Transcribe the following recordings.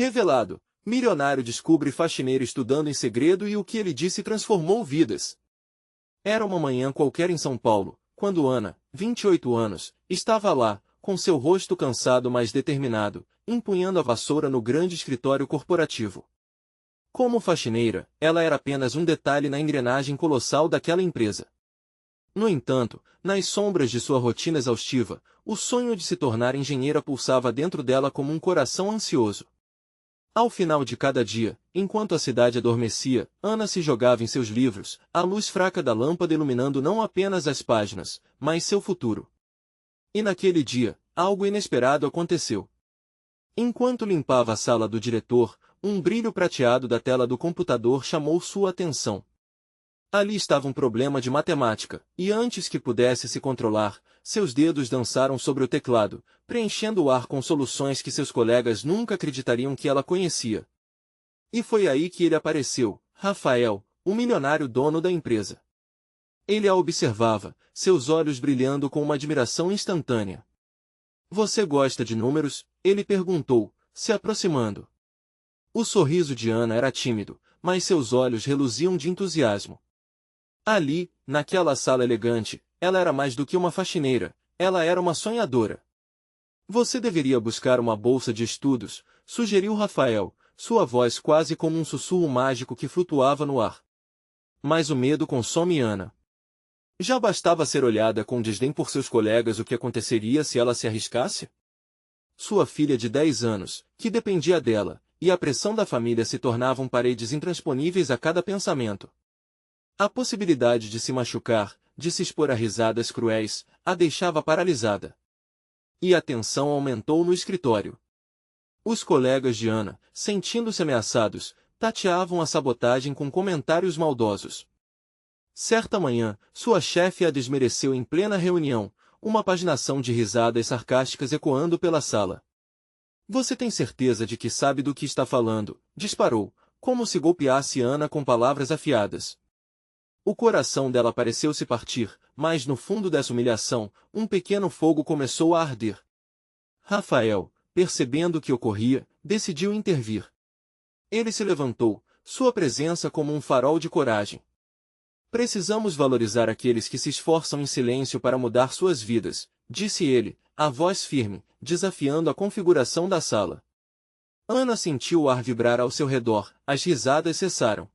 Revelado, milionário descobre faxineira estudando em segredo e o que ele disse transformou vidas. Era uma manhã qualquer em São Paulo, quando Ana, 28 anos, estava lá, com seu rosto cansado mas determinado, empunhando a vassoura no grande escritório corporativo. Como faxineira, ela era apenas um detalhe na engrenagem colossal daquela empresa. No entanto, nas sombras de sua rotina exaustiva, o sonho de se tornar engenheira pulsava dentro dela como um coração ansioso. Ao final de cada dia, enquanto a cidade adormecia, Ana se jogava em seus livros, a luz fraca da lâmpada iluminando não apenas as páginas, mas seu futuro. E naquele dia, algo inesperado aconteceu. Enquanto limpava a sala do diretor, um brilho prateado da tela do computador chamou sua atenção. Ali estava um problema de matemática, e antes que pudesse se controlar, seus dedos dançaram sobre o teclado, preenchendo o ar com soluções que seus colegas nunca acreditariam que ela conhecia. E foi aí que ele apareceu, Rafael, o milionário dono da empresa. Ele a observava, seus olhos brilhando com uma admiração instantânea. "Você gosta de números?" ele perguntou, se aproximando. O sorriso de Ana era tímido, mas seus olhos reluziam de entusiasmo. Ali, naquela sala elegante, ela era mais do que uma faxineira, ela era uma sonhadora. "Você deveria buscar uma bolsa de estudos", sugeriu Rafael, sua voz quase como um sussurro mágico que flutuava no ar. Mas o medo consome Ana. Já bastava ser olhada com desdém por seus colegas, o que aconteceria se ela se arriscasse? Sua filha de 10 anos, que dependia dela, e a pressão da família se tornavam paredes intransponíveis a cada pensamento. A possibilidade de se machucar, de se expor a risadas cruéis, a deixava paralisada. E a tensão aumentou no escritório. Os colegas de Ana, sentindo-se ameaçados, tateavam a sabotagem com comentários maldosos. Certa manhã, sua chefe a desmereceu em plena reunião, uma paginação de risadas sarcásticas ecoando pela sala. "Você tem certeza de que sabe do que está falando?", disparou, como se golpeasse Ana com palavras afiadas. O coração dela pareceu se partir, mas no fundo dessa humilhação, um pequeno fogo começou a arder. Rafael, percebendo o que ocorria, decidiu intervir. Ele se levantou, sua presença como um farol de coragem. "Precisamos valorizar aqueles que se esforçam em silêncio para mudar suas vidas", disse ele, a voz firme, desafiando a configuração da sala. Ana sentiu o ar vibrar ao seu redor, as risadas cessaram.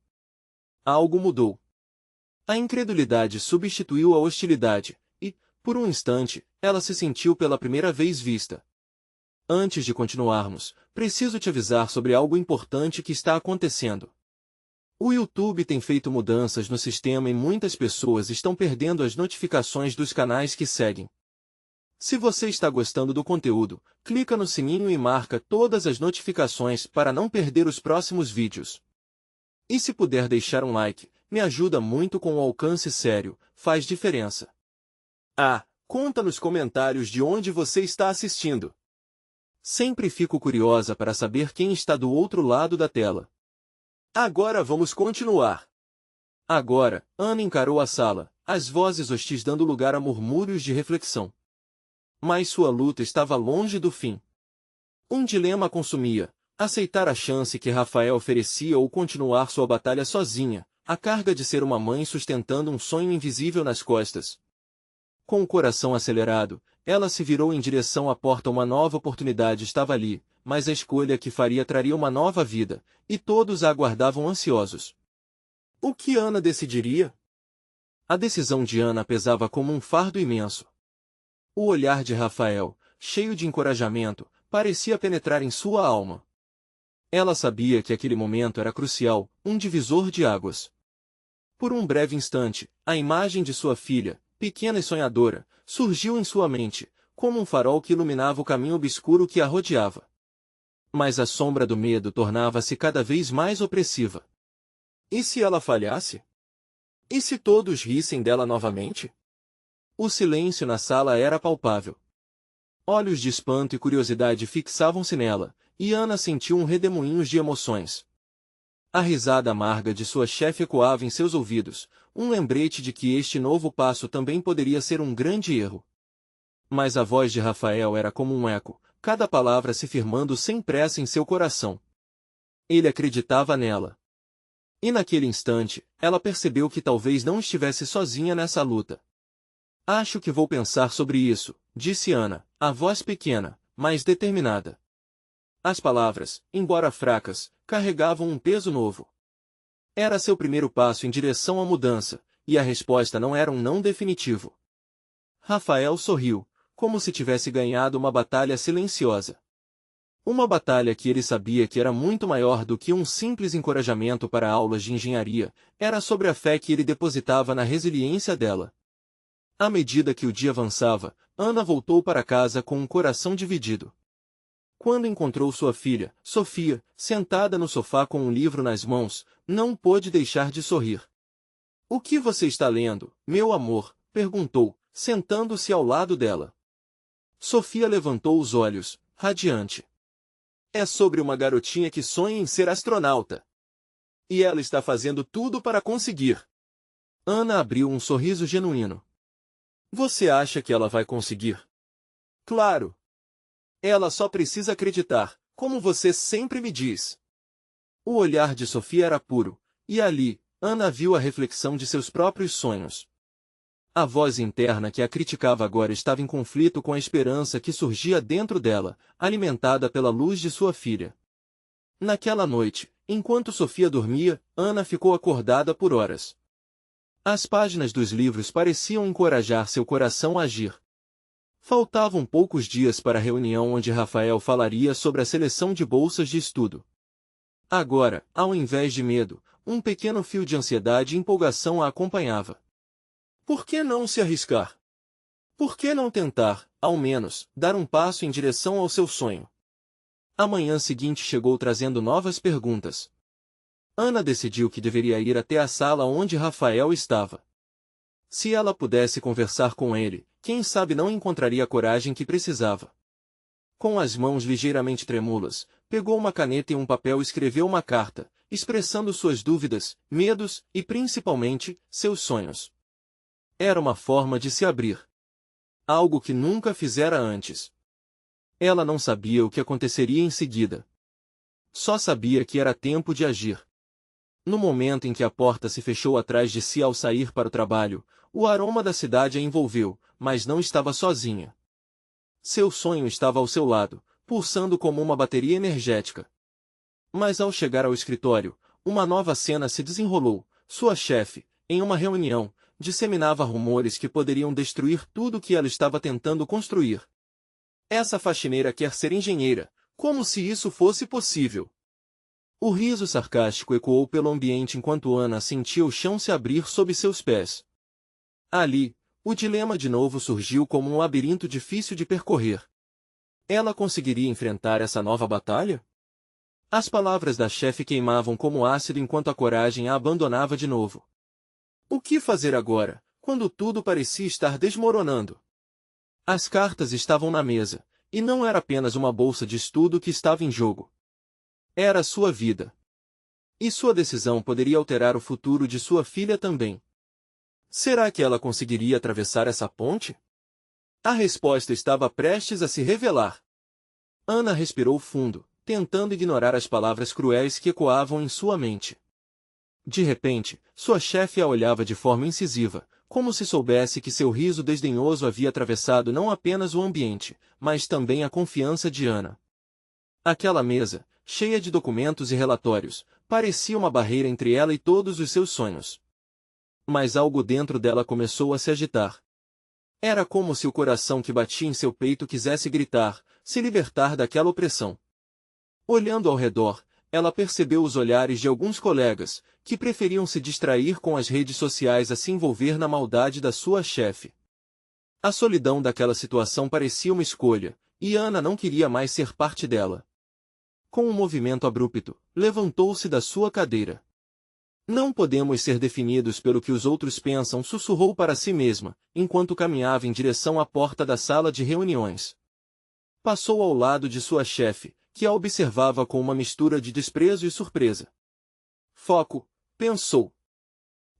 Algo mudou. A incredulidade substituiu a hostilidade, e, por um instante, ela se sentiu pela primeira vez vista. "Antes de continuarmos, preciso te avisar sobre algo importante que está acontecendo. O YouTube tem feito mudanças no sistema e muitas pessoas estão perdendo as notificações dos canais que seguem. Se você está gostando do conteúdo, clica no sininho e marca todas as notificações para não perder os próximos vídeos. E se puder deixar um like, me ajuda muito com o alcance sério, faz diferença. Conta nos comentários de onde você está assistindo. Sempre fico curiosa para saber quem está do outro lado da tela. Agora vamos continuar." Agora, Ana encarou a sala, as vozes hostis dando lugar a murmúrios de reflexão. Mas sua luta estava longe do fim. Um dilema a consumia: aceitar a chance que Rafael oferecia ou continuar sua batalha sozinha, a carga de ser uma mãe sustentando um sonho invisível nas costas. Com o coração acelerado, ela se virou em direção à porta. Uma nova oportunidade estava ali, mas a escolha que faria traria uma nova vida, e todos a aguardavam ansiosos. O que Ana decidiria? A decisão de Ana pesava como um fardo imenso. O olhar de Rafael, cheio de encorajamento, parecia penetrar em sua alma. Ela sabia que aquele momento era crucial, um divisor de águas. Por um breve instante, a imagem de sua filha, pequena e sonhadora, surgiu em sua mente, como um farol que iluminava o caminho obscuro que a rodeava. Mas a sombra do medo tornava-se cada vez mais opressiva. E se ela falhasse? E se todos rissem dela novamente? O silêncio na sala era palpável. Olhos de espanto e curiosidade fixavam-se nela, e Ana sentiu um redemoinhos de emoções. A risada amarga de sua chefe ecoava em seus ouvidos, um lembrete de que este novo passo também poderia ser um grande erro. Mas a voz de Rafael era como um eco, cada palavra se firmando sem pressa em seu coração. Ele acreditava nela. E naquele instante, ela percebeu que talvez não estivesse sozinha nessa luta. Acho que vou pensar sobre isso, disse Ana, a voz pequena, mas determinada. As palavras, embora fracas, carregavam um peso novo. Era seu primeiro passo em direção à mudança, e a resposta não era um não definitivo. Rafael sorriu, como se tivesse ganhado uma batalha silenciosa. Uma batalha que ele sabia que era muito maior do que um simples encorajamento para aulas de engenharia, era sobre a fé que ele depositava na resiliência dela. À medida que o dia avançava, Ana voltou para casa com um coração dividido. Quando encontrou sua filha, Sofia, sentada no sofá com um livro nas mãos, não pôde deixar de sorrir. "O que você está lendo, meu amor?", perguntou, sentando-se ao lado dela. Sofia levantou os olhos, radiante. "É sobre uma garotinha que sonha em ser astronauta. E ela está fazendo tudo para conseguir." Ana abriu um sorriso genuíno. "Você acha que ela vai conseguir?" "Claro. Ela só precisa acreditar, como você sempre me diz." O olhar de Sofia era puro, e ali, Ana viu a reflexão de seus próprios sonhos. A voz interna que a criticava agora estava em conflito com a esperança que surgia dentro dela, alimentada pela luz de sua filha. Naquela noite, enquanto Sofia dormia, Ana ficou acordada por horas. As páginas dos livros pareciam encorajar seu coração a agir. Faltavam poucos dias para a reunião onde Rafael falaria sobre a seleção de bolsas de estudo. Agora, ao invés de medo, um pequeno fio de ansiedade e empolgação a acompanhava. Por que não se arriscar? Por que não tentar, ao menos, dar um passo em direção ao seu sonho? A manhã seguinte chegou trazendo novas perguntas. Ana decidiu que deveria ir até a sala onde Rafael estava. Se ela pudesse conversar com ele, quem sabe não encontraria a coragem que precisava. Com as mãos ligeiramente trêmulas, pegou uma caneta e um papel e escreveu uma carta, expressando suas dúvidas, medos e, principalmente, seus sonhos. Era uma forma de se abrir. Algo que nunca fizera antes. Ela não sabia o que aconteceria em seguida. Só sabia que era tempo de agir. No momento em que a porta se fechou atrás de si ao sair para o trabalho, o aroma da cidade a envolveu, mas não estava sozinha. Seu sonho estava ao seu lado, pulsando como uma bateria energética. Mas ao chegar ao escritório, uma nova cena se desenrolou. Sua chefe, em uma reunião, disseminava rumores que poderiam destruir tudo o que ela estava tentando construir. "Essa faxineira quer ser engenheira, como se isso fosse possível." O riso sarcástico ecoou pelo ambiente enquanto Ana sentia o chão se abrir sob seus pés. Ali, o dilema de novo surgiu como um labirinto difícil de percorrer. Ela conseguiria enfrentar essa nova batalha? As palavras da chefe queimavam como ácido enquanto a coragem a abandonava de novo. O que fazer agora, quando tudo parecia estar desmoronando? As cartas estavam na mesa, e não era apenas uma bolsa de estudo que estava em jogo. Era sua vida. E sua decisão poderia alterar o futuro de sua filha também. Será que ela conseguiria atravessar essa ponte? A resposta estava prestes a se revelar. Ana respirou fundo, tentando ignorar as palavras cruéis que ecoavam em sua mente. De repente, sua chefe a olhava de forma incisiva, como se soubesse que seu riso desdenhoso havia atravessado não apenas o ambiente, mas também a confiança de Ana. Aquela mesa, cheia de documentos e relatórios, parecia uma barreira entre ela e todos os seus sonhos. Mas algo dentro dela começou a se agitar. Era como se o coração que batia em seu peito quisesse gritar, se libertar daquela opressão. Olhando ao redor, ela percebeu os olhares de alguns colegas, que preferiam se distrair com as redes sociais a se envolver na maldade da sua chefe. A solidão daquela situação parecia uma escolha, e Ana não queria mais ser parte dela. Com um movimento abrupto, levantou-se da sua cadeira. "Não podemos ser definidos pelo que os outros pensam", sussurrou para si mesma, enquanto caminhava em direção à porta da sala de reuniões. Passou ao lado de sua chefe, que a observava com uma mistura de desprezo e surpresa. "Foco", pensou.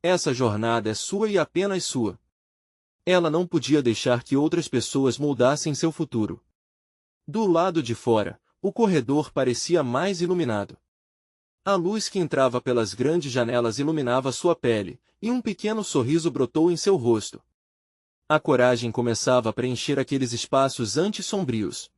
"Essa jornada é sua e apenas sua." Ela não podia deixar que outras pessoas moldassem seu futuro. Do lado de fora, o corredor parecia mais iluminado. A luz que entrava pelas grandes janelas iluminava sua pele, e um pequeno sorriso brotou em seu rosto. A coragem começava a preencher aqueles espaços antes sombrios.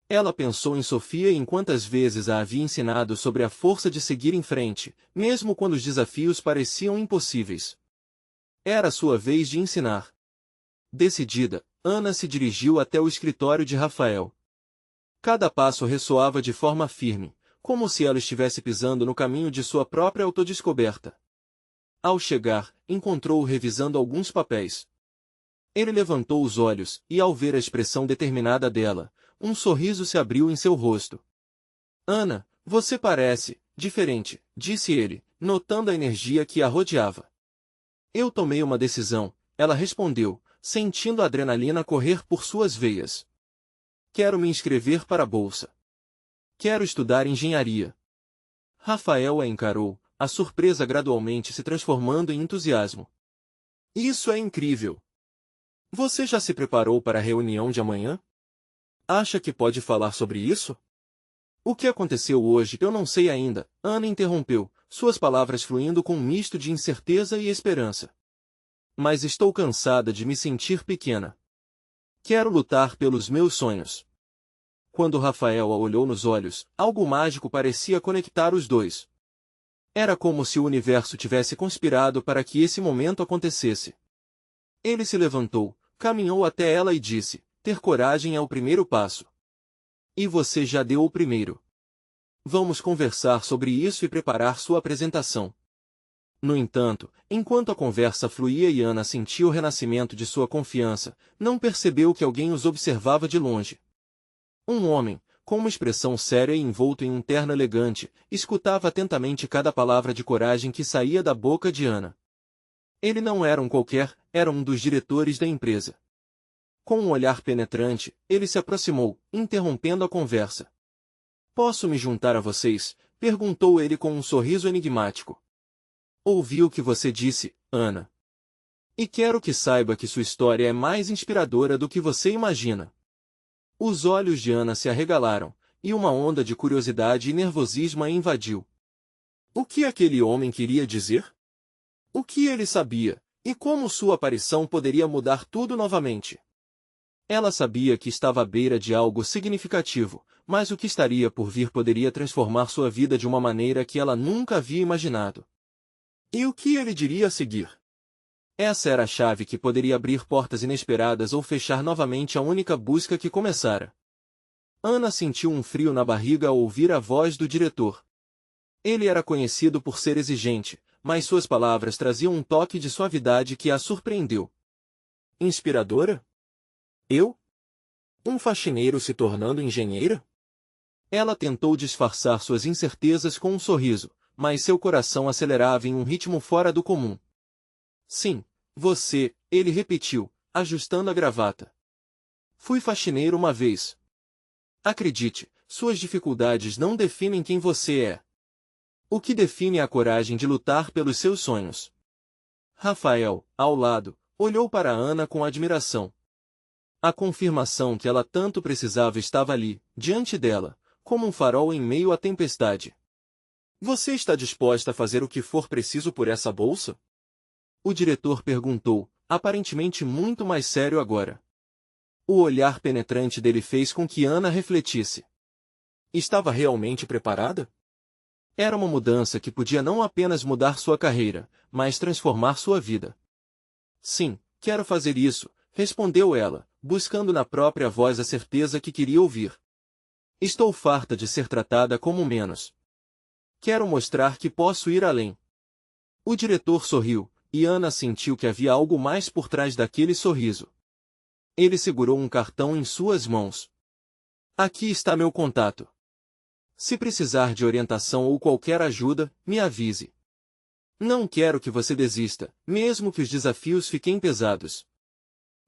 Ela pensou em Sofia e em quantas vezes a havia ensinado sobre a força de seguir em frente, mesmo quando os desafios pareciam impossíveis. Era sua vez de ensinar. Decidida, Ana se dirigiu até o escritório de Rafael. Cada passo ressoava de forma firme, como se ela estivesse pisando no caminho de sua própria autodescoberta. Ao chegar, encontrou-o revisando alguns papéis. Ele levantou os olhos, e ao ver a expressão determinada dela, um sorriso se abriu em seu rosto. Ana, você parece diferente, disse ele, notando a energia que a rodeava. Eu tomei uma decisão, ela respondeu, sentindo a adrenalina correr por suas veias. Quero me inscrever para a bolsa. Quero estudar engenharia. Rafael a encarou, a surpresa gradualmente se transformando em entusiasmo. Isso é incrível! Você já se preparou para a reunião de amanhã? Acha que pode falar sobre isso? O que aconteceu hoje eu não sei ainda, Ana interrompeu, suas palavras fluindo com um misto de incerteza e esperança. Mas estou cansada de me sentir pequena. Quero lutar pelos meus sonhos. Quando Rafael a olhou nos olhos, algo mágico parecia conectar os dois. Era como se o universo tivesse conspirado para que esse momento acontecesse. Ele se levantou, caminhou até ela e disse, ter coragem é o primeiro passo. E você já deu o primeiro. Vamos conversar sobre isso e preparar sua apresentação. No entanto, enquanto a conversa fluía e Ana sentia o renascimento de sua confiança, não percebeu que alguém os observava de longe. Um homem, com uma expressão séria e envolto em um terno elegante, escutava atentamente cada palavra de coragem que saía da boca de Ana. Ele não era um qualquer, era um dos diretores da empresa. Com um olhar penetrante, ele se aproximou, interrompendo a conversa. Posso me juntar a vocês? Perguntou ele com um sorriso enigmático. Ouvi o que você disse, Ana. E quero que saiba que sua história é mais inspiradora do que você imagina. Os olhos de Ana se arregalaram, e uma onda de curiosidade e nervosismo a invadiu. O que aquele homem queria dizer? O que ele sabia, e como sua aparição poderia mudar tudo novamente? Ela sabia que estava à beira de algo significativo, mas o que estaria por vir poderia transformar sua vida de uma maneira que ela nunca havia imaginado. E o que ele diria a seguir? Essa era a chave que poderia abrir portas inesperadas ou fechar novamente a única busca que começara. Ana sentiu um frio na barriga ao ouvir a voz do diretor. Ele era conhecido por ser exigente, mas suas palavras traziam um toque de suavidade que a surpreendeu. Inspiradora? Eu? Um faxineiro se tornando engenheira? Ela tentou disfarçar suas incertezas com um sorriso, mas seu coração acelerava em um ritmo fora do comum. Sim, você, ele repetiu, ajustando a gravata. Fui faxineiro uma vez. Acredite, suas dificuldades não definem quem você é. O que define é a coragem de lutar pelos seus sonhos. Rafael, ao lado, olhou para Ana com admiração. A confirmação que ela tanto precisava estava ali, diante dela, como um farol em meio à tempestade. Você está disposta a fazer o que for preciso por essa bolsa? O diretor perguntou, aparentemente muito mais sério agora. O olhar penetrante dele fez com que Ana refletisse. Estava realmente preparada? Era uma mudança que podia não apenas mudar sua carreira, mas transformar sua vida. Sim, quero fazer isso, respondeu ela, buscando na própria voz a certeza que queria ouvir. Estou farta de ser tratada como menos. Quero mostrar que posso ir além. O diretor sorriu, e Ana sentiu que havia algo mais por trás daquele sorriso. Ele segurou um cartão em suas mãos. Aqui está meu contato. Se precisar de orientação ou qualquer ajuda, me avise. Não quero que você desista, mesmo que os desafios fiquem pesados.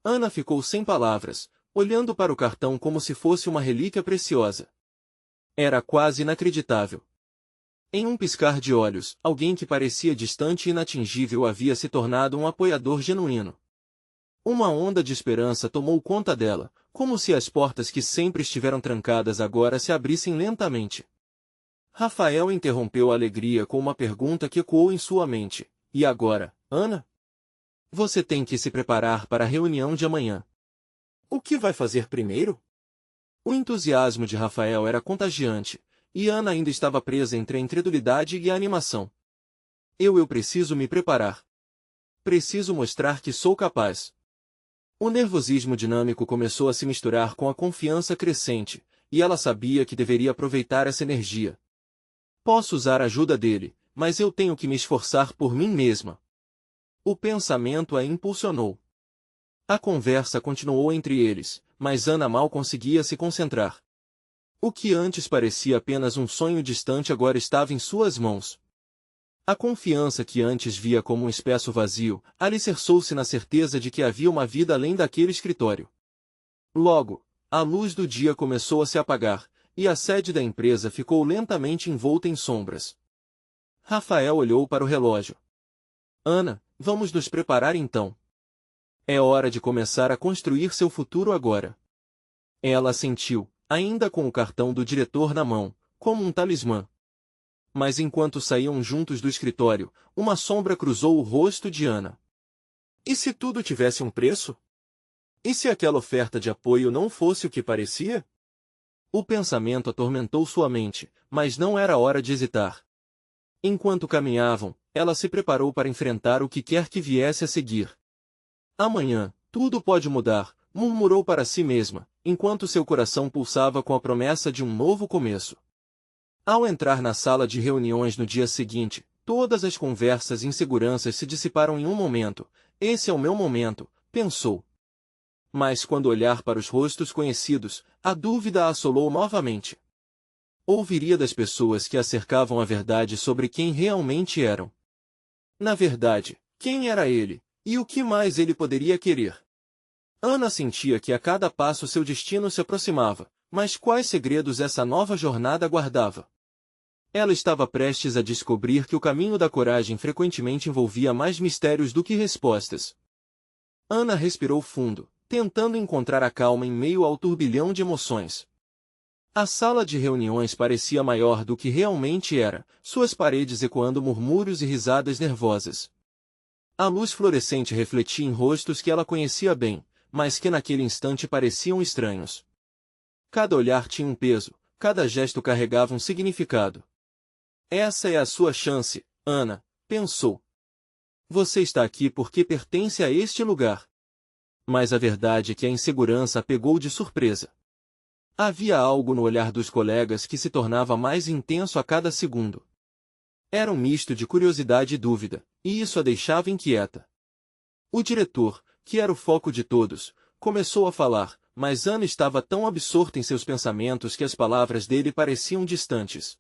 Ana ficou sem palavras, olhando para o cartão como se fosse uma relíquia preciosa. Era quase inacreditável. Em um piscar de olhos, alguém que parecia distante e inatingível havia se tornado um apoiador genuíno. Uma onda de esperança tomou conta dela, como se as portas que sempre estiveram trancadas agora se abrissem lentamente. Rafael interrompeu a alegria com uma pergunta que ecoou em sua mente. E agora, Ana? Você tem que se preparar para a reunião de amanhã. O que vai fazer primeiro? O entusiasmo de Rafael era contagiante, e Ana ainda estava presa entre a incredulidade e a animação. Eu preciso me preparar. Preciso mostrar que sou capaz. O nervosismo dinâmico começou a se misturar com a confiança crescente, e ela sabia que deveria aproveitar essa energia. Posso usar a ajuda dele, mas eu tenho que me esforçar por mim mesma. O pensamento a impulsionou. A conversa continuou entre eles, mas Ana mal conseguia se concentrar. O que antes parecia apenas um sonho distante agora estava em suas mãos. A confiança que antes via como um espaço vazio, alicerçou-se na certeza de que havia uma vida além daquele escritório. Logo, a luz do dia começou a se apagar, e a sede da empresa ficou lentamente envolta em sombras. Rafael olhou para o relógio. Ana, vamos nos preparar então. É hora de começar a construir seu futuro agora. Ela assentiu, ainda com o cartão do diretor na mão, como um talismã. Mas enquanto saíam juntos do escritório, uma sombra cruzou o rosto de Ana. E se tudo tivesse um preço? E se aquela oferta de apoio não fosse o que parecia? O pensamento atormentou sua mente, mas não era hora de hesitar. Enquanto caminhavam, ela se preparou para enfrentar o que quer que viesse a seguir. Amanhã, tudo pode mudar, murmurou para si mesma, enquanto seu coração pulsava com a promessa de um novo começo. Ao entrar na sala de reuniões no dia seguinte, todas as conversas e inseguranças se dissiparam em um momento. Esse é o meu momento, pensou. Mas quando olhar para os rostos conhecidos, a dúvida a assolou novamente. Ouviria das pessoas que a cercavam a verdade sobre quem realmente eram. Na verdade, quem era ele, e o que mais ele poderia querer? Ana sentia que a cada passo seu destino se aproximava, mas quais segredos essa nova jornada guardava? Ela estava prestes a descobrir que o caminho da coragem frequentemente envolvia mais mistérios do que respostas. Ana respirou fundo, tentando encontrar a calma em meio ao turbilhão de emoções. A sala de reuniões parecia maior do que realmente era, suas paredes ecoando murmúrios e risadas nervosas. A luz fluorescente refletia em rostos que ela conhecia bem, mas que naquele instante pareciam estranhos. Cada olhar tinha um peso, cada gesto carregava um significado. Essa é a sua chance, Ana, pensou. Você está aqui porque pertence a este lugar. Mas a verdade é que a insegurança a pegou de surpresa. Havia algo no olhar dos colegas que se tornava mais intenso a cada segundo. Era um misto de curiosidade e dúvida, e isso a deixava inquieta. O diretor, que era o foco de todos, começou a falar, mas Ana estava tão absorta em seus pensamentos que as palavras dele pareciam distantes.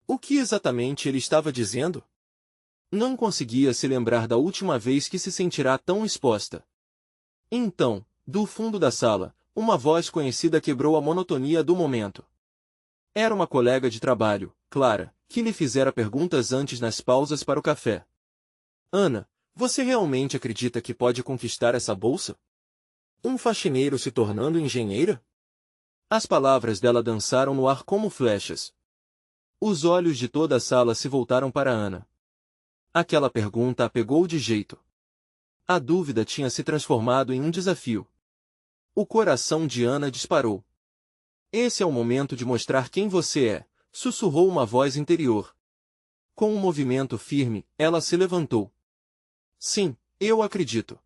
O que exatamente ele estava dizendo? Não conseguia se lembrar da última vez que se sentirá tão exposta. Então, do fundo da sala, uma voz conhecida quebrou a monotonia do momento. Era uma colega de trabalho, Clara, que lhe fizera perguntas antes nas pausas para o café. Ana, você realmente acredita que pode conquistar essa bolsa? Um faxineiro se tornando engenheira? As palavras dela dançaram no ar como flechas. Os olhos de toda a sala se voltaram para Ana. Aquela pergunta a pegou de jeito. A dúvida tinha se transformado em um desafio. O coração de Ana disparou. Esse é o momento de mostrar quem você é, sussurrou uma voz interior. Com um movimento firme, ela se levantou. Sim, eu acredito.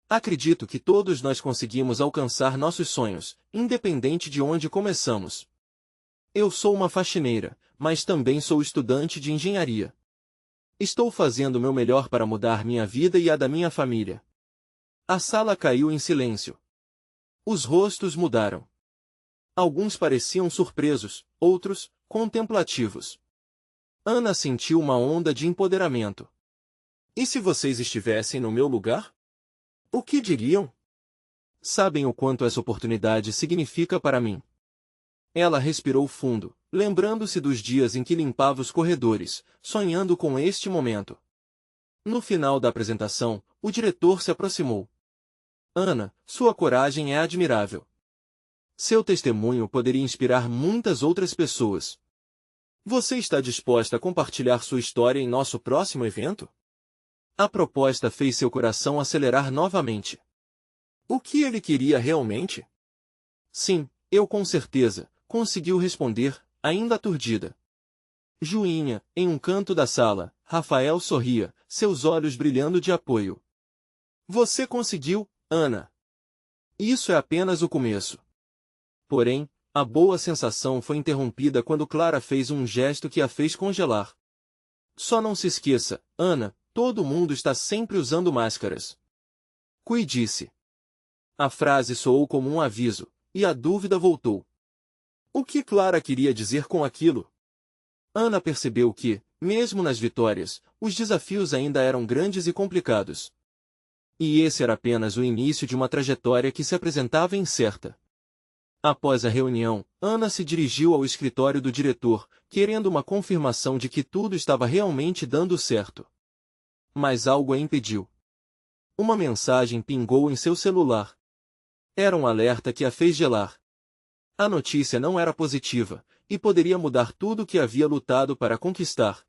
Acredito que todos nós conseguimos alcançar nossos sonhos, independente de onde começamos. Eu sou uma faxineira, mas também sou estudante de engenharia. Estou fazendo o meu melhor para mudar minha vida e a da minha família. A sala caiu em silêncio. Os rostos mudaram. Alguns pareciam surpresos, outros, contemplativos. Ana sentiu uma onda de empoderamento. E se vocês estivessem no meu lugar? O que diriam? Sabem o quanto essa oportunidade significa para mim. Ela respirou fundo, lembrando-se dos dias em que limpava os corredores, sonhando com este momento. No final da apresentação, o diretor se aproximou. Ana, sua coragem é admirável. Seu testemunho poderia inspirar muitas outras pessoas. Você está disposta a compartilhar sua história em nosso próximo evento? A proposta fez seu coração acelerar novamente. O que ele queria realmente? Sim, eu com certeza, conseguiu responder, ainda aturdida. Juinha, em um canto da sala, Rafael sorria, seus olhos brilhando de apoio. Você conseguiu, Ana. Isso é apenas o começo. Porém, a boa sensação foi interrompida quando Clara fez um gesto que a fez congelar. Só não se esqueça, Ana, todo mundo está sempre usando máscaras. Cuide-se. A frase soou como um aviso, e a dúvida voltou. O que Clara queria dizer com aquilo? Ana percebeu que, mesmo nas vitórias, os desafios ainda eram grandes e complicados. E esse era apenas o início de uma trajetória que se apresentava incerta. Após a reunião, Ana se dirigiu ao escritório do diretor, querendo uma confirmação de que tudo estava realmente dando certo. Mas algo a impediu. Uma mensagem pingou em seu celular. Era um alerta que a fez gelar. A notícia não era positiva, e poderia mudar tudo o que havia lutado para conquistar.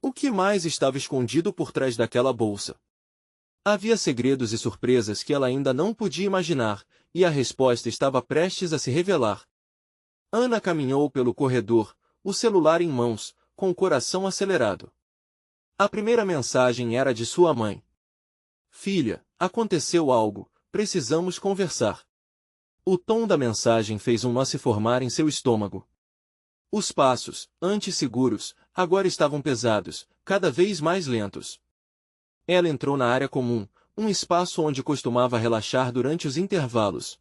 O que mais estava escondido por trás daquela bolsa? Havia segredos e surpresas que ela ainda não podia imaginar, e a resposta estava prestes a se revelar. Ana caminhou pelo corredor, o celular em mãos, com o coração acelerado. A primeira mensagem era de sua mãe. Filha, aconteceu algo, precisamos conversar. O tom da mensagem fez um nó se formar em seu estômago. Os passos, antes seguros, agora estavam pesados, cada vez mais lentos. Ela entrou na área comum, um espaço onde costumava relaxar durante os intervalos.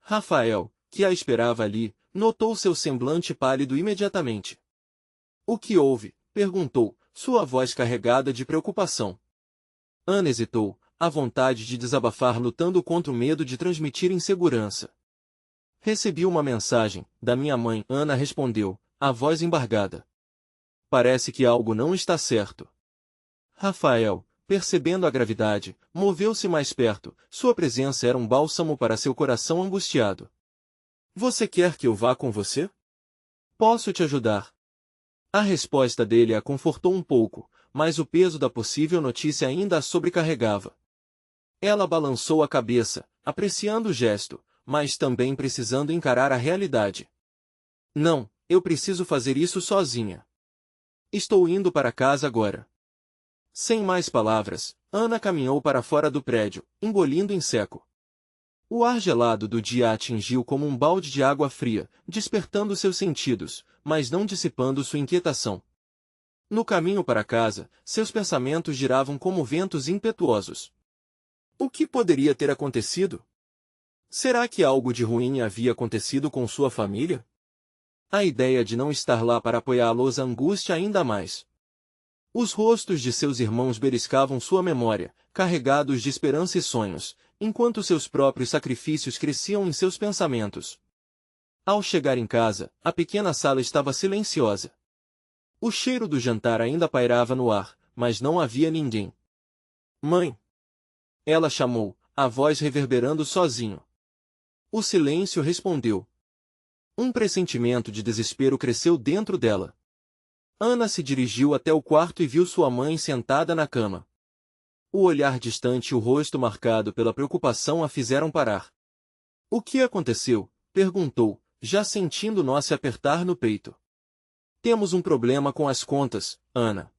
Rafael, que a esperava ali, notou seu semblante pálido imediatamente. O que houve? Perguntou, sua voz carregada de preocupação. Ana hesitou, a vontade de desabafar lutando contra o medo de transmitir insegurança. Recebi uma mensagem, da minha mãe, Ana respondeu, a voz embargada. Parece que algo não está certo. Rafael, percebendo a gravidade, moveu-se mais perto, sua presença era um bálsamo para seu coração angustiado. Você quer que eu vá com você? Posso te ajudar. A resposta dele a confortou um pouco, mas o peso da possível notícia ainda a sobrecarregava. Ela balançou a cabeça, apreciando o gesto, mas também precisando encarar a realidade. Não, eu preciso fazer isso sozinha. Estou indo para casa agora. Sem mais palavras, Ana caminhou para fora do prédio, engolindo em seco. O ar gelado do dia a atingiu como um balde de água fria, despertando seus sentidos, mas não dissipando sua inquietação. No caminho para casa, seus pensamentos giravam como ventos impetuosos. O que poderia ter acontecido? Será que algo de ruim havia acontecido com sua família? A ideia de não estar lá para apoiá-los angustia ainda mais. Os rostos de seus irmãos beliscavam sua memória, carregados de esperança e sonhos, enquanto seus próprios sacrifícios cresciam em seus pensamentos. Ao chegar em casa, a pequena sala estava silenciosa. O cheiro do jantar ainda pairava no ar, mas não havia ninguém. Mãe! Ela chamou, a voz reverberando sozinho. O silêncio respondeu. Um pressentimento de desespero cresceu dentro dela. Ana se dirigiu até o quarto e viu sua mãe sentada na cama. O olhar distante e o rosto marcado pela preocupação a fizeram parar. O que aconteceu? Perguntou, já sentindo nó se apertar no peito. Temos um problema com as contas, Ana.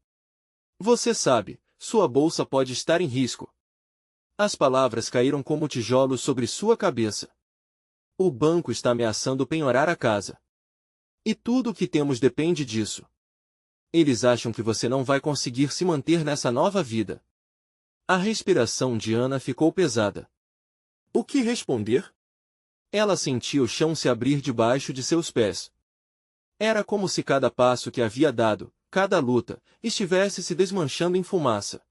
Você sabe, sua bolsa pode estar em risco. As palavras caíram como tijolos sobre sua cabeça. O banco está ameaçando penhorar a casa. E tudo o que temos depende disso. Eles acham que você não vai conseguir se manter nessa nova vida. A respiração de Ana ficou pesada. O que responder? Ela sentia o chão se abrir debaixo de seus pés. Era como se cada passo que havia dado, cada luta, estivesse se desmanchando em fumaça.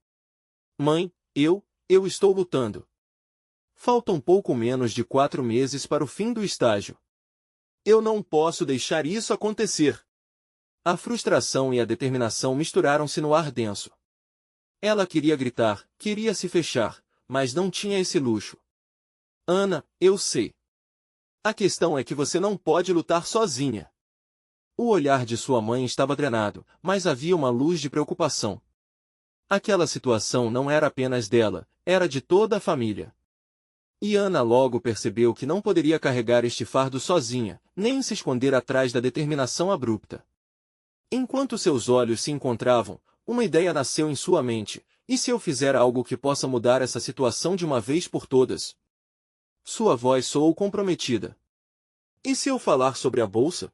Mãe, eu estou lutando. Faltam pouco menos de 4 meses para o fim do estágio. Eu não posso deixar isso acontecer. A frustração e a determinação misturaram-se no ar denso. Ela queria gritar, queria se fechar, mas não tinha esse luxo. Ana, eu sei. A questão é que você não pode lutar sozinha. O olhar de sua mãe estava drenado, mas havia uma luz de preocupação. Aquela situação não era apenas dela, era de toda a família. E Ana logo percebeu que não poderia carregar este fardo sozinha, nem se esconder atrás da determinação abrupta. Enquanto seus olhos se encontravam, uma ideia nasceu em sua mente: e se eu fizer algo que possa mudar essa situação de uma vez por todas? Sua voz soou comprometida. E se eu falar sobre a bolsa?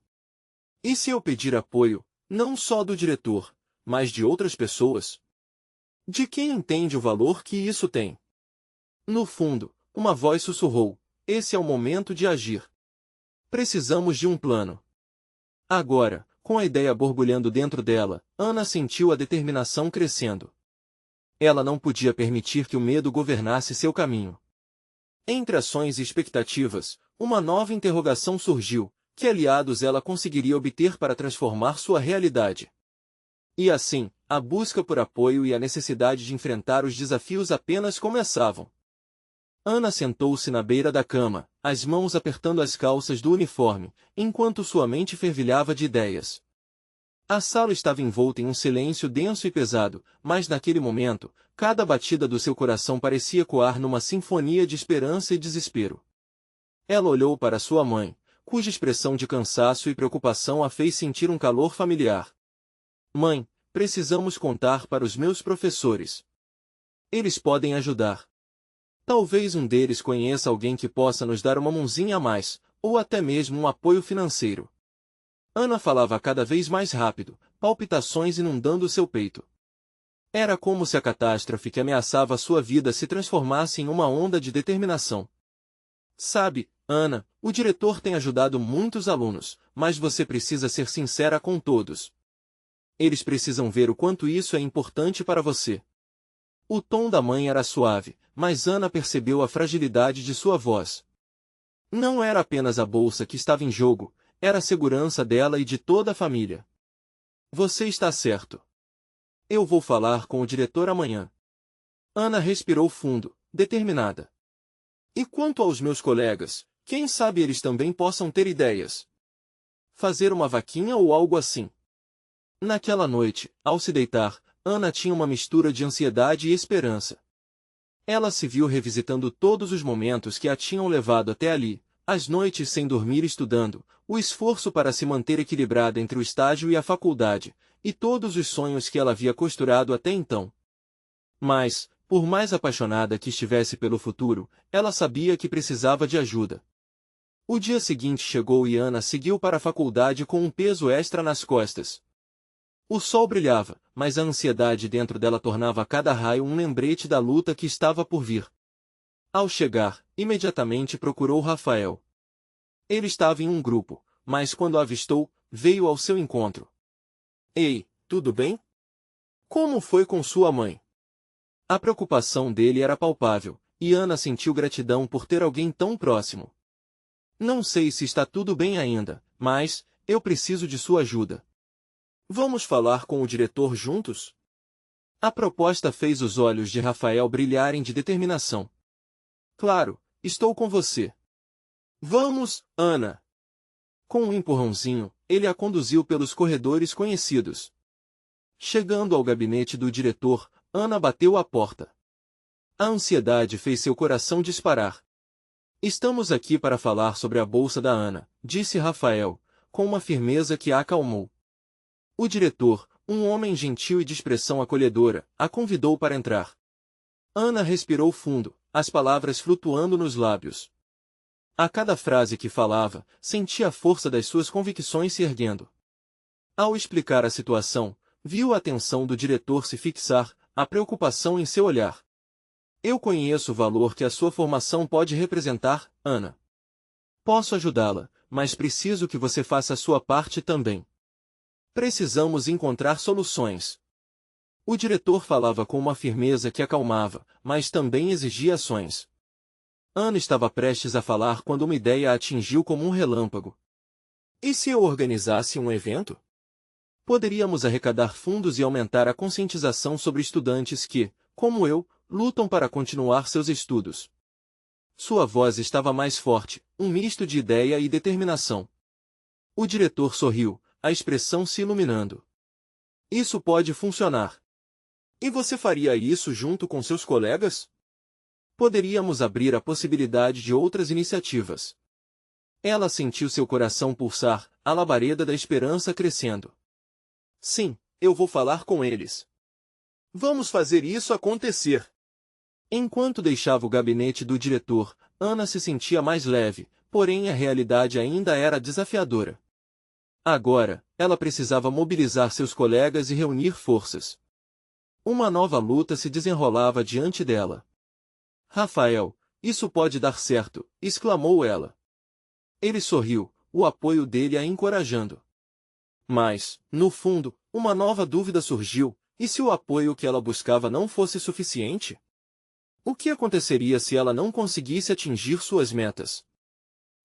E se eu pedir apoio, não só do diretor, mas de outras pessoas? De quem entende o valor que isso tem? No fundo, uma voz sussurrou: esse é o momento de agir. Precisamos de um plano. Agora, com a ideia borbulhando dentro dela, Ana sentiu a determinação crescendo. Ela não podia permitir que o medo governasse seu caminho. Entre ações e expectativas, uma nova interrogação surgiu: que aliados ela conseguiria obter para transformar sua realidade? E assim, a busca por apoio e a necessidade de enfrentar os desafios apenas começavam. Ana sentou-se na beira da cama, as mãos apertando as calças do uniforme, enquanto sua mente fervilhava de ideias. A sala estava envolta em um silêncio denso e pesado, mas naquele momento, cada batida do seu coração parecia ecoar numa sinfonia de esperança e desespero. Ela olhou para sua mãe, cuja expressão de cansaço e preocupação a fez sentir um calor familiar. Mãe, precisamos contar para os meus professores. Eles podem ajudar. Talvez um deles conheça alguém que possa nos dar uma mãozinha a mais, ou até mesmo um apoio financeiro. Ana falava cada vez mais rápido, palpitações inundando seu peito. Era como se a catástrofe que ameaçava sua vida se transformasse em uma onda de determinação. Sabe, Ana, o diretor tem ajudado muitos alunos, mas você precisa ser sincera com todos. Eles precisam ver o quanto isso é importante para você. O tom da mãe era suave, mas Ana percebeu a fragilidade de sua voz. Não era apenas a bolsa que estava em jogo, era a segurança dela e de toda a família. Você está certo. Eu vou falar com o diretor amanhã. Ana respirou fundo, determinada. E quanto aos meus colegas, quem sabe eles também possam ter ideias? Fazer uma vaquinha ou algo assim. Naquela noite, ao se deitar, Ana tinha uma mistura de ansiedade e esperança. Ela se viu revisitando todos os momentos que a tinham levado até ali, as noites sem dormir estudando, o esforço para se manter equilibrada entre o estágio e a faculdade, e todos os sonhos que ela havia costurado até então. Mas, por mais apaixonada que estivesse pelo futuro, ela sabia que precisava de ajuda. O dia seguinte chegou e Ana seguiu para a faculdade com um peso extra nas costas. O sol brilhava, mas a ansiedade dentro dela tornava cada raio um lembrete da luta que estava por vir. Ao chegar, imediatamente procurou Rafael. Ele estava em um grupo, mas quando a avistou, veio ao seu encontro. Ei, tudo bem? Como foi com sua mãe? A preocupação dele era palpável, e Ana sentiu gratidão por ter alguém tão próximo. Não sei se está tudo bem ainda, mas eu preciso de sua ajuda. Vamos falar com o diretor juntos? A proposta fez os olhos de Rafael brilharem de determinação. Claro, estou com você. Vamos, Ana! Com um empurrãozinho, ele a conduziu pelos corredores conhecidos. Chegando ao gabinete do diretor, Ana bateu à porta. A ansiedade fez seu coração disparar. Estamos aqui para falar sobre a bolsa da Ana, disse Rafael, com uma firmeza que a acalmou. O diretor, um homem gentil e de expressão acolhedora, a convidou para entrar. Ana respirou fundo, as palavras flutuando nos lábios. A cada frase que falava, sentia a força das suas convicções se erguendo. Ao explicar a situação, viu a atenção do diretor se fixar, a preocupação em seu olhar. Eu conheço o valor que a sua formação pode representar, Ana. Posso ajudá-la, mas preciso que você faça a sua parte também. Precisamos encontrar soluções. O diretor falava com uma firmeza que acalmava, mas também exigia ações. Ana estava prestes a falar quando uma ideia a atingiu como um relâmpago. E se eu organizasse um evento? Poderíamos arrecadar fundos e aumentar a conscientização sobre estudantes que, como eu, lutam para continuar seus estudos. Sua voz estava mais forte, um misto de ideia e determinação. O diretor sorriu, a expressão se iluminando. Isso pode funcionar. E você faria isso junto com seus colegas? Poderíamos abrir a possibilidade de outras iniciativas. Ela sentiu seu coração pulsar, a labareda da esperança crescendo. Sim, eu vou falar com eles. Vamos fazer isso acontecer. Enquanto deixava o gabinete do diretor, Ana se sentia mais leve, porém a realidade ainda era desafiadora. Agora, ela precisava mobilizar seus colegas e reunir forças. Uma nova luta se desenrolava diante dela. Rafael, isso pode dar certo, exclamou ela. Ele sorriu, o apoio dele a encorajando. Mas, no fundo, uma nova dúvida surgiu, e se o apoio que ela buscava não fosse suficiente? O que aconteceria se ela não conseguisse atingir suas metas?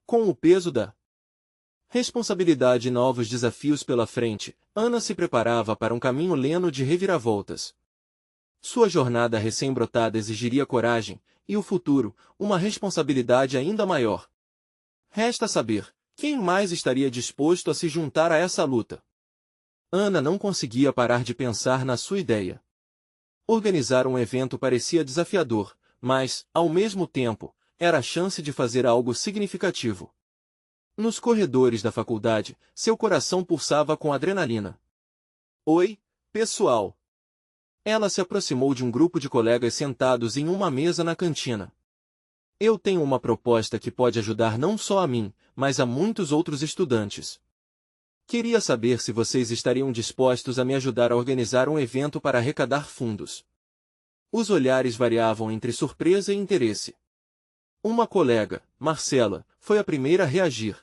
Com o peso da responsabilidade e novos desafios pela frente, Ana se preparava para um caminho leno de reviravoltas. Sua jornada recém-brotada exigiria coragem, e o futuro, uma responsabilidade ainda maior. Resta saber, quem mais estaria disposto a se juntar a essa luta? Ana não conseguia parar de pensar na sua ideia. Organizar um evento parecia desafiador, mas, ao mesmo tempo, era a chance de fazer algo significativo. Nos corredores da faculdade, seu coração pulsava com adrenalina. Oi, pessoal! Ela se aproximou de um grupo de colegas sentados em uma mesa na cantina. Eu tenho uma proposta que pode ajudar não só a mim, mas a muitos outros estudantes. Queria saber se vocês estariam dispostos a me ajudar a organizar um evento para arrecadar fundos. Os olhares variavam entre surpresa e interesse. Uma colega, Marcela, foi a primeira a reagir.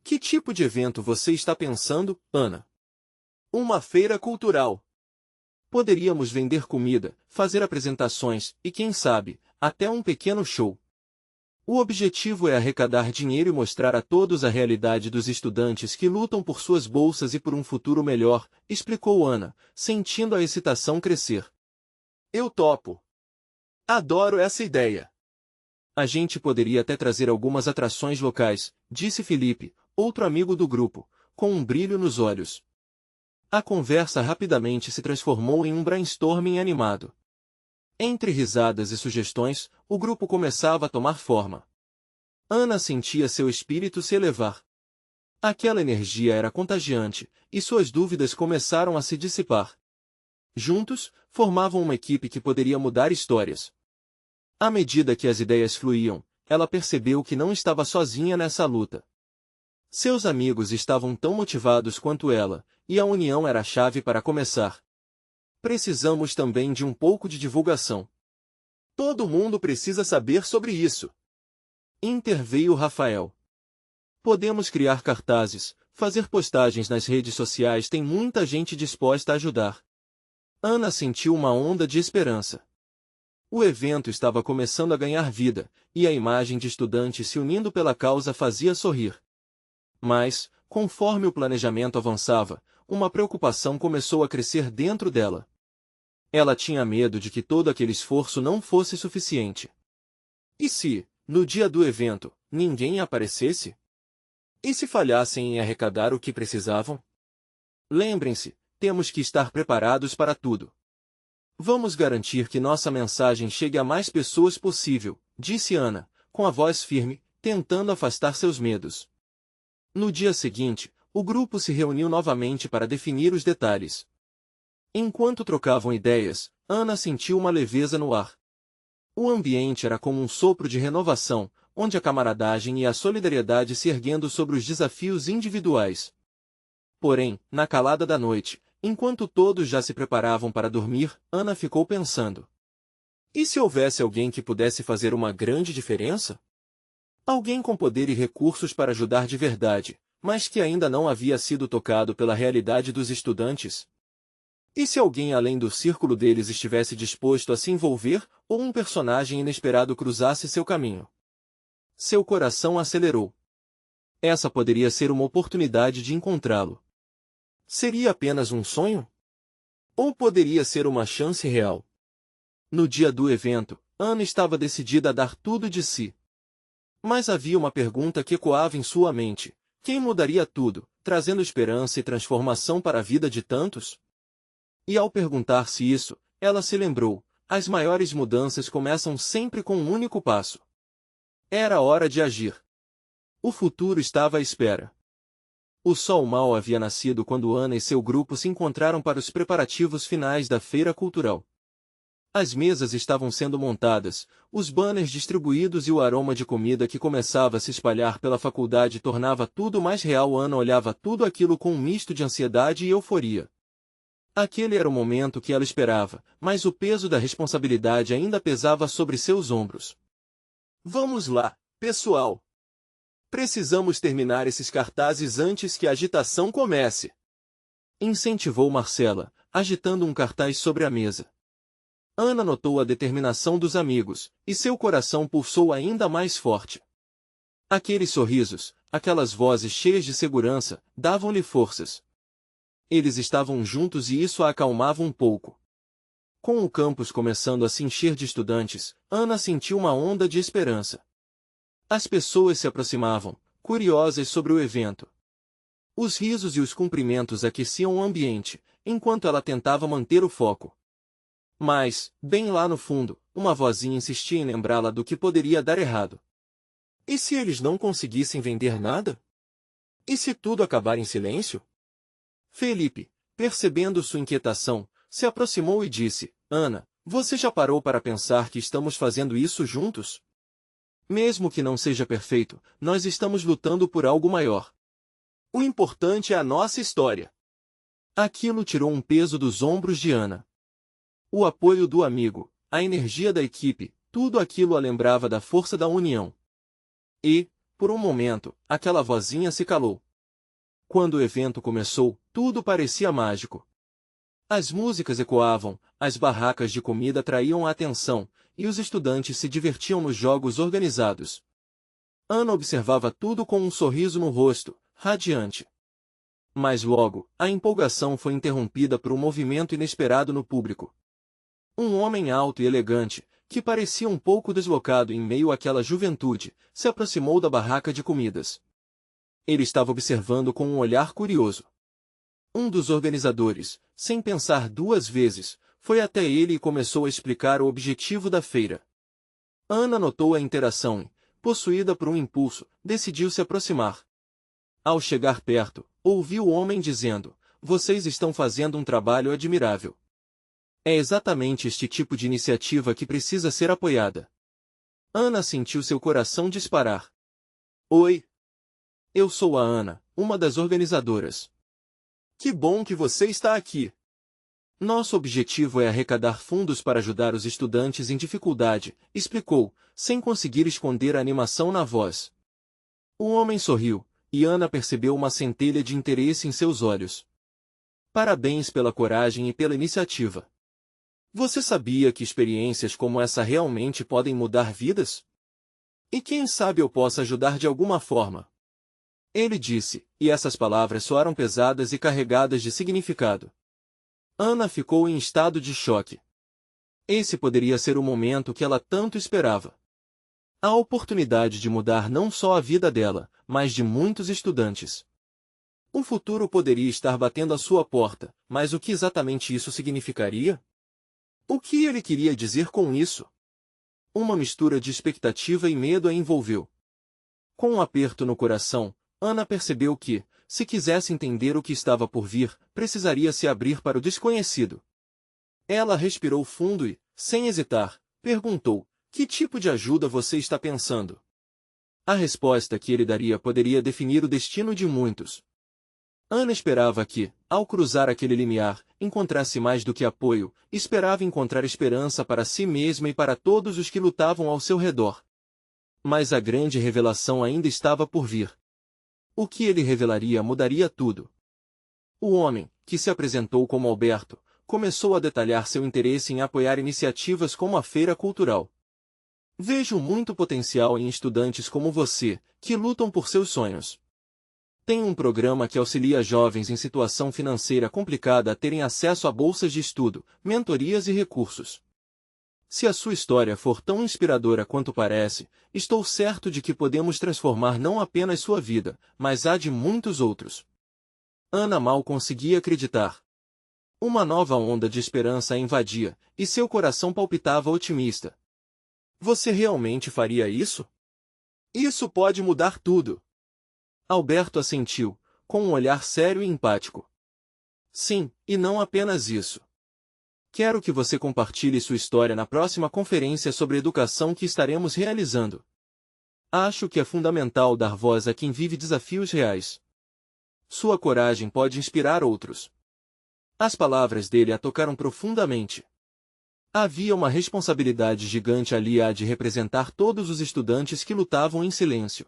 Que tipo de evento você está pensando, Ana? Uma feira cultural. Poderíamos vender comida, fazer apresentações e, quem sabe, até um pequeno show. O objetivo é arrecadar dinheiro e mostrar a todos a realidade dos estudantes que lutam por suas bolsas e por um futuro melhor, explicou Ana, sentindo a excitação crescer. Eu topo. Adoro essa ideia. A gente poderia até trazer algumas atrações locais, disse Felipe, outro amigo do grupo, com um brilho nos olhos. A conversa rapidamente se transformou em um brainstorming animado. Entre risadas e sugestões, o grupo começava a tomar forma. Ana sentia seu espírito se elevar. Aquela energia era contagiante, e suas dúvidas começaram a se dissipar. Juntos, formavam uma equipe que poderia mudar histórias. À medida que as ideias fluíam, ela percebeu que não estava sozinha nessa luta. Seus amigos estavam tão motivados quanto ela, e a união era a chave para começar. Precisamos também de um pouco de divulgação. Todo mundo precisa saber sobre isso. Interveio Rafael. Podemos criar cartazes, fazer postagens nas redes sociais, tem muita gente disposta a ajudar. Ana sentiu uma onda de esperança. O evento estava começando a ganhar vida, e a imagem de estudantes se unindo pela causa fazia sorrir. Mas, conforme o planejamento avançava, uma preocupação começou a crescer dentro dela. Ela tinha medo de que todo aquele esforço não fosse suficiente. E se, no dia do evento, ninguém aparecesse? E se falhassem em arrecadar o que precisavam? Lembrem-se, temos que estar preparados para tudo. Vamos garantir que nossa mensagem chegue a mais pessoas possível, disse Ana, com a voz firme, tentando afastar seus medos. No dia seguinte, o grupo se reuniu novamente para definir os detalhes. Enquanto trocavam ideias, Ana sentiu uma leveza no ar. O ambiente era como um sopro de renovação, onde a camaradagem e a solidariedade se erguendo sobre os desafios individuais. Porém, na calada da noite, enquanto todos já se preparavam para dormir, Ana ficou pensando. E se houvesse alguém que pudesse fazer uma grande diferença? Alguém com poder e recursos para ajudar de verdade, mas que ainda não havia sido tocado pela realidade dos estudantes? E se alguém além do círculo deles estivesse disposto a se envolver, ou um personagem inesperado cruzasse seu caminho? Seu coração acelerou. Essa poderia ser uma oportunidade de encontrá-lo. Seria apenas um sonho? Ou poderia ser uma chance real? No dia do evento, Ana estava decidida a dar tudo de si. Mas havia uma pergunta que ecoava em sua mente. Quem mudaria tudo, trazendo esperança e transformação para a vida de tantos? E ao perguntar-se isso, ela se lembrou: as maiores mudanças começam sempre com um único passo. Era hora de agir. O futuro estava à espera. O sol mal havia nascido quando Ana e seu grupo se encontraram para os preparativos finais da feira cultural. As mesas estavam sendo montadas, os banners distribuídos e o aroma de comida que começava a se espalhar pela faculdade tornava tudo mais real. Ana olhava tudo aquilo com um misto de ansiedade e euforia. Aquele era o momento que ela esperava, mas o peso da responsabilidade ainda pesava sobre seus ombros. Vamos lá, pessoal! Precisamos terminar esses cartazes antes que a agitação comece. Incentivou Marcela, agitando um cartaz sobre a mesa. Ana notou a determinação dos amigos, e seu coração pulsou ainda mais forte. Aqueles sorrisos, aquelas vozes cheias de segurança, davam-lhe forças. Eles estavam juntos e isso a acalmava um pouco. Com o campus começando a se encher de estudantes, Ana sentiu uma onda de esperança. As pessoas se aproximavam, curiosas sobre o evento. Os risos e os cumprimentos aqueciam o ambiente, enquanto ela tentava manter o foco. Mas, bem lá no fundo, uma vozinha insistia em lembrá-la do que poderia dar errado. E se eles não conseguissem vender nada? E se tudo acabar em silêncio? Felipe, percebendo sua inquietação, se aproximou e disse: Ana, você já parou para pensar que estamos fazendo isso juntos? Mesmo que não seja perfeito, nós estamos lutando por algo maior. O importante é a nossa história. Aquilo tirou um peso dos ombros de Ana. O apoio do amigo, a energia da equipe, tudo aquilo a lembrava da força da união. E, por um momento, aquela vozinha se calou. Quando o evento começou, tudo parecia mágico. As músicas ecoavam, as barracas de comida atraíam a atenção, e os estudantes se divertiam nos jogos organizados. Ana observava tudo com um sorriso no rosto, radiante. Mas logo, a empolgação foi interrompida por um movimento inesperado no público. Um homem alto e elegante, que parecia um pouco deslocado em meio àquela juventude, se aproximou da barraca de comidas. Ele estava observando com um olhar curioso. Um dos organizadores, sem pensar duas vezes, foi até ele e começou a explicar o objetivo da feira. Ana notou a interação e, possuída por um impulso, decidiu se aproximar. Ao chegar perto, ouviu o homem dizendo: vocês estão fazendo um trabalho admirável. É exatamente este tipo de iniciativa que precisa ser apoiada. Ana sentiu seu coração disparar. Oi! Eu sou a Ana, uma das organizadoras. Que bom que você está aqui! Nosso objetivo é arrecadar fundos para ajudar os estudantes em dificuldade, explicou, sem conseguir esconder a animação na voz. O homem sorriu, e Ana percebeu uma centelha de interesse em seus olhos. Parabéns pela coragem e pela iniciativa. Você sabia que experiências como essa realmente podem mudar vidas? E quem sabe eu possa ajudar de alguma forma? Ele disse, e essas palavras soaram pesadas e carregadas de significado. Ana ficou em estado de choque. Esse poderia ser o momento que ela tanto esperava. A oportunidade de mudar não só a vida dela, mas de muitos estudantes. O futuro poderia estar batendo à sua porta, mas o que exatamente isso significaria? O que ele queria dizer com isso? Uma mistura de expectativa e medo a envolveu. Com um aperto no coração, Ana percebeu que, se quisesse entender o que estava por vir, precisaria se abrir para o desconhecido. Ela respirou fundo e, sem hesitar, perguntou: que tipo de ajuda você está pensando? A resposta que ele daria poderia definir o destino de muitos. Ana esperava que, ao cruzar aquele limiar, encontrasse mais do que apoio, esperava encontrar esperança para si mesma e para todos os que lutavam ao seu redor. Mas a grande revelação ainda estava por vir. O que ele revelaria mudaria tudo. O homem, que se apresentou como Alberto, começou a detalhar seu interesse em apoiar iniciativas como a Feira Cultural. Vejo muito potencial em estudantes como você, que lutam por seus sonhos. Tem um programa que auxilia jovens em situação financeira complicada a terem acesso a bolsas de estudo, mentorias e recursos. Se a sua história for tão inspiradora quanto parece, estou certo de que podemos transformar não apenas sua vida, mas a de muitos outros. Ana mal conseguia acreditar. Uma nova onda de esperança a invadia, e seu coração palpitava otimista. Você realmente faria isso? Isso pode mudar tudo. Alberto assentiu, com um olhar sério e empático. Sim, e não apenas isso. Quero que você compartilhe sua história na próxima conferência sobre educação que estaremos realizando. Acho que é fundamental dar voz a quem vive desafios reais. Sua coragem pode inspirar outros. As palavras dele a tocaram profundamente. Havia uma responsabilidade gigante ali a de representar todos os estudantes que lutavam em silêncio.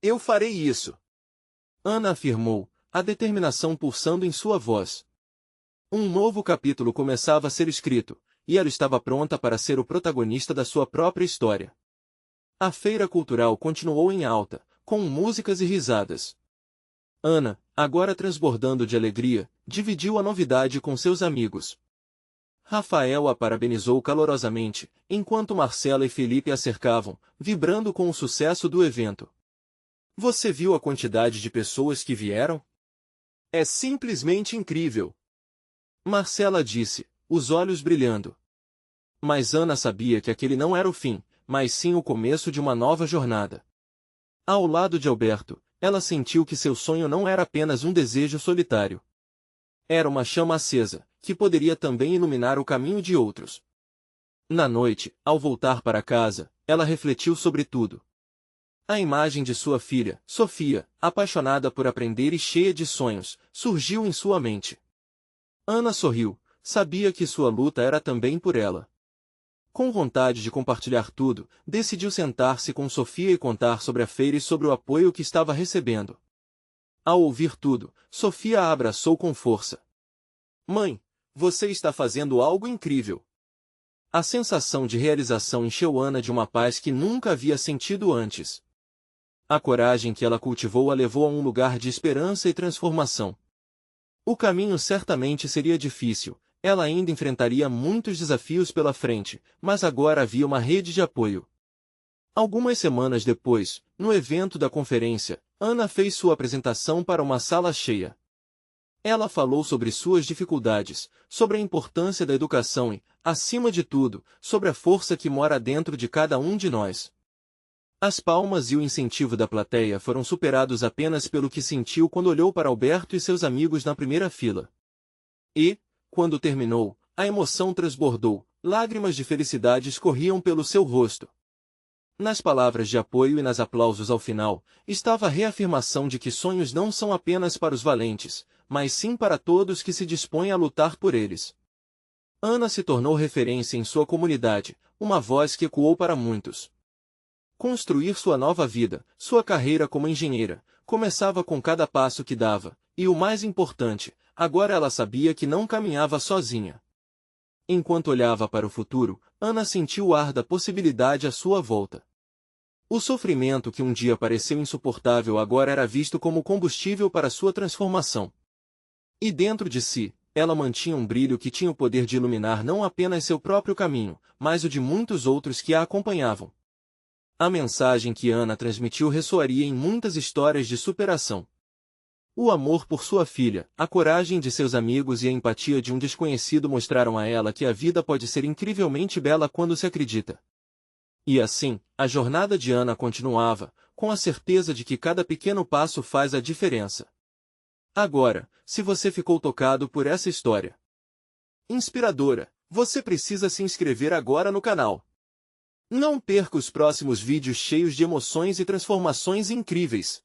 Eu farei isso. Ana afirmou, a determinação pulsando em sua voz. Um novo capítulo começava a ser escrito, e ela estava pronta para ser o protagonista da sua própria história. A feira cultural continuou em alta, com músicas e risadas. Ana, agora transbordando de alegria, dividiu a novidade com seus amigos. Rafael a parabenizou calorosamente, enquanto Marcela e Felipe a cercavam, vibrando com o sucesso do evento. Você viu a quantidade de pessoas que vieram? É simplesmente incrível. Marcela disse, os olhos brilhando. Mas Ana sabia que aquele não era o fim, mas sim o começo de uma nova jornada. Ao lado de Alberto, ela sentiu que seu sonho não era apenas um desejo solitário. Era uma chama acesa, que poderia também iluminar o caminho de outros. Na noite, ao voltar para casa, ela refletiu sobre tudo. A imagem de sua filha, Sofia, apaixonada por aprender e cheia de sonhos, surgiu em sua mente. Ana sorriu, sabia que sua luta era também por ela. Com vontade de compartilhar tudo, decidiu sentar-se com Sofia e contar sobre a feira e sobre o apoio que estava recebendo. Ao ouvir tudo, Sofia a abraçou com força. Mãe, você está fazendo algo incrível. A sensação de realização encheu Ana de uma paz que nunca havia sentido antes. A coragem que ela cultivou a levou a um lugar de esperança e transformação. O caminho certamente seria difícil, ela ainda enfrentaria muitos desafios pela frente, mas agora havia uma rede de apoio. Algumas semanas depois, no evento da conferência, Ana fez sua apresentação para uma sala cheia. Ela falou sobre suas dificuldades, sobre a importância da educação e, acima de tudo, sobre a força que mora dentro de cada um de nós. As palmas e o incentivo da plateia foram superados apenas pelo que sentiu quando olhou para Alberto e seus amigos na primeira fila. E, quando terminou, a emoção transbordou, lágrimas de felicidade escorriam pelo seu rosto. Nas palavras de apoio e nas aplausos ao final, estava a reafirmação de que sonhos não são apenas para os valentes, mas sim para todos que se dispõem a lutar por eles. Ana se tornou referência em sua comunidade, uma voz que ecoou para muitos. Construir sua nova vida, sua carreira como engenheira, começava com cada passo que dava, e o mais importante, agora ela sabia que não caminhava sozinha. Enquanto olhava para o futuro, Ana sentiu o ar da possibilidade à sua volta. O sofrimento que um dia pareceu insuportável agora era visto como combustível para sua transformação. E dentro de si, ela mantinha um brilho que tinha o poder de iluminar não apenas seu próprio caminho, mas o de muitos outros que a acompanhavam. A mensagem que Ana transmitiu ressoaria em muitas histórias de superação. O amor por sua filha, a coragem de seus amigos e a empatia de um desconhecido mostraram a ela que a vida pode ser incrivelmente bela quando se acredita. E assim, a jornada de Ana continuava, com a certeza de que cada pequeno passo faz a diferença. Agora, se você ficou tocado por essa história inspiradora, você precisa se inscrever agora no canal. Não perca os próximos vídeos cheios de emoções e transformações incríveis.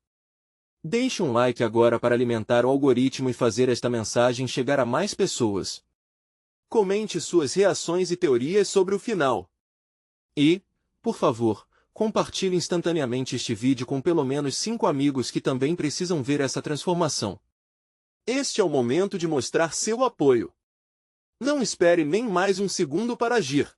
Deixe um like agora para alimentar o algoritmo e fazer esta mensagem chegar a mais pessoas. Comente suas reações e teorias sobre o final. E, por favor, compartilhe instantaneamente este vídeo com pelo menos 5 amigos que também precisam ver essa transformação. Este é o momento de mostrar seu apoio. Não espere nem mais um segundo para agir.